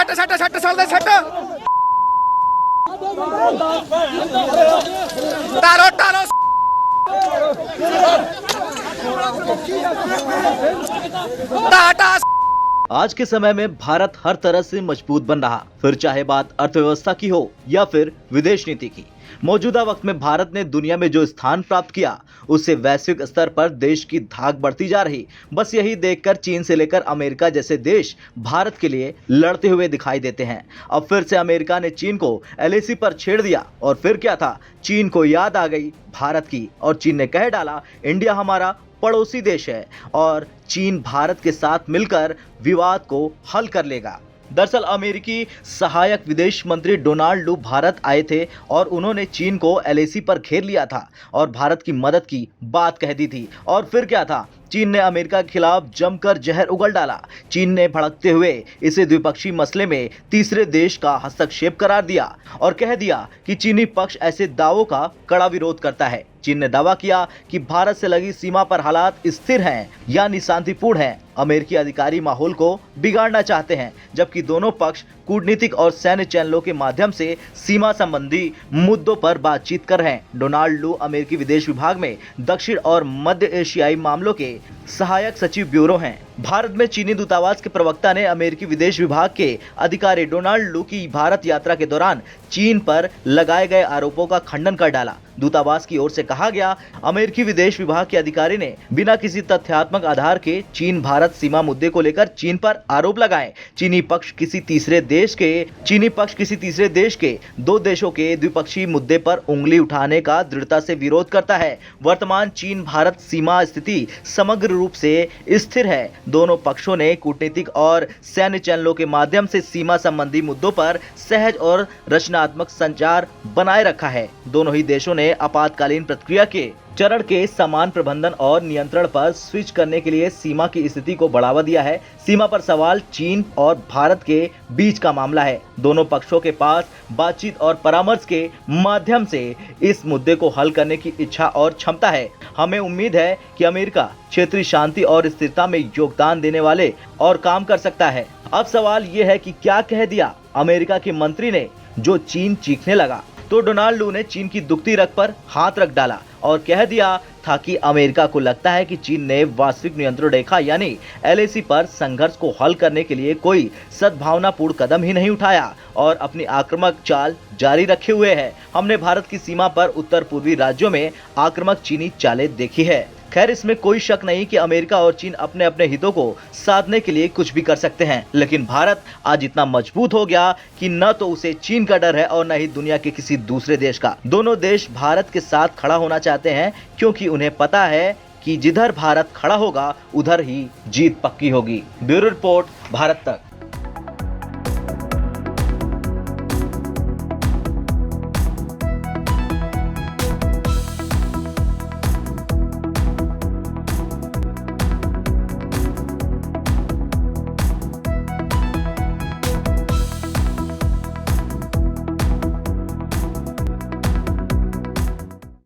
ਸੱਟ ਚੱਲਦੇ ਸੱਟ ਟਾਰੋ टाटा। आज के समय में भारत हर तरह से मजबूत बन रहा, फिर चाहे बात अर्थव्यवस्था की हो या फिर विदेश नीति की। मौजूदा वक्त में भारत ने दुनिया में जो स्थान प्राप्त किया, उससे वैश्विक स्तर पर देश की धाक बढ़ती जा रही। बस यही देखकर चीन से लेकर अमेरिका जैसे देश भारत के लिए लड़ते हुए दिखाई देते हैं। अब फिर से अमेरिका ने चीन को एलएसी पर छेड़ दिया और फिर क्या था, चीन को याद आ गई भारत की और चीन ने कह डाला इंडिया हमारा पड़ोसी देश है और चीन भारत के साथ मिलकर विवाद को हल कर लेगा। दरअसल अमेरिकी सहायक विदेश मंत्री डोनाल्ड लू भारत आए थे और उन्होंने चीन को एलएसी पर घेर लिया था और भारत की मदद की बात कह दी थी। और फिर क्या था, चीन ने अमेरिका के खिलाफ जमकर जहर उगल डाला। चीन ने भड़कते हुए इसे द्विपक्षीय मसले में तीसरे देश का हस्तक्षेप करार दिया और कह दिया कि चीनी पक्ष ऐसे दावों का कड़ा विरोध करता है। चीन ने दावा किया कि भारत से लगी सीमा पर हालात स्थिर हैं यानी शांतिपूर्ण हैं। अमेरिकी अधिकारी माहौल को बिगाड़ना चाहते हैं, जबकि दोनों पक्ष कूटनीतिक और सैन्य चैनलों के माध्यम से सीमा संबंधी मुद्दों पर बातचीत कर रहे हैं। डोनाल्ड लू अमेरिकी विदेश विभाग में दक्षिण और मध्य एशियाई मामलों के सहायक सचिव ब्यूरो हैं। भारत में चीनी दूतावास के प्रवक्ता ने अमेरिकी विदेश विभाग के अधिकारी डोनाल्ड लू की भारत यात्रा के दौरान चीन पर लगाए गए आरोपों का खंडन कर डाला। दूतावास की ओर से कहा गया, अमेरिकी विदेश विभाग के अधिकारी ने बिना किसी तथ्यात्मक आधार के चीन भारत सीमा मुद्दे को लेकर चीन पर आरोप लगाए। चीनी पक्ष किसी तीसरे देश के दो देशों के द्विपक्षीय मुद्दे पर उंगली उठाने का दृढ़ता से विरोध करता है। वर्तमान चीन भारत सीमा स्थिति समग्र रूप से स्थिर है। दोनों पक्षों ने कूटनीतिक और सैन्य चैनलों के माध्यम से सीमा संबंधी मुद्दों पर सहज और रचनात्मक संचार बनाए रखा है। दोनों ही देशों ने आपातकालीन प्रतिक्रिया के चरण के समान प्रबंधन और नियंत्रण पर स्विच करने के लिए सीमा की स्थिति को बढ़ावा दिया है। सीमा पर सवाल चीन और भारत के बीच का मामला है। दोनों पक्षों के पास बातचीत और परामर्श के माध्यम से इस मुद्दे को हल करने की इच्छा और क्षमता है। हमें उम्मीद है कि अमेरिका क्षेत्रीय शांति और स्थिरता में योगदान देने वाले और काम कर सकता है। अब सवाल ये है कि क्या कह दिया अमेरिका के मंत्री ने जो चीन चीखने लगा। तो डोनाल्ड लू ने चीन की दुखती रग पर हाथ रख डाला और कह दिया था कि अमेरिका को लगता है कि चीन ने वास्तविक नियंत्रण रेखा यानी एलएसी पर संघर्ष को हल करने के लिए कोई सद्भावनापूर्ण कदम ही नहीं उठाया और अपनी आक्रामक चाल जारी रखे हुए है। हमने भारत की सीमा पर उत्तर पूर्वी राज्यों में आक्रामक चीनी चालें देखी है। खैर, इसमें कोई शक नहीं कि अमेरिका और चीन अपने अपने हितों को साधने के लिए कुछ भी कर सकते हैं, लेकिन भारत आज इतना मजबूत हो गया कि न तो उसे चीन का डर है और न ही दुनिया के किसी दूसरे देश का। दोनों देश भारत के साथ खड़ा होना चाहते हैं क्योंकि उन्हें पता है कि जिधर भारत खड़ा होगा उधर ही जीत पक्की होगी। ब्यूरो रिपोर्ट, भारत तक।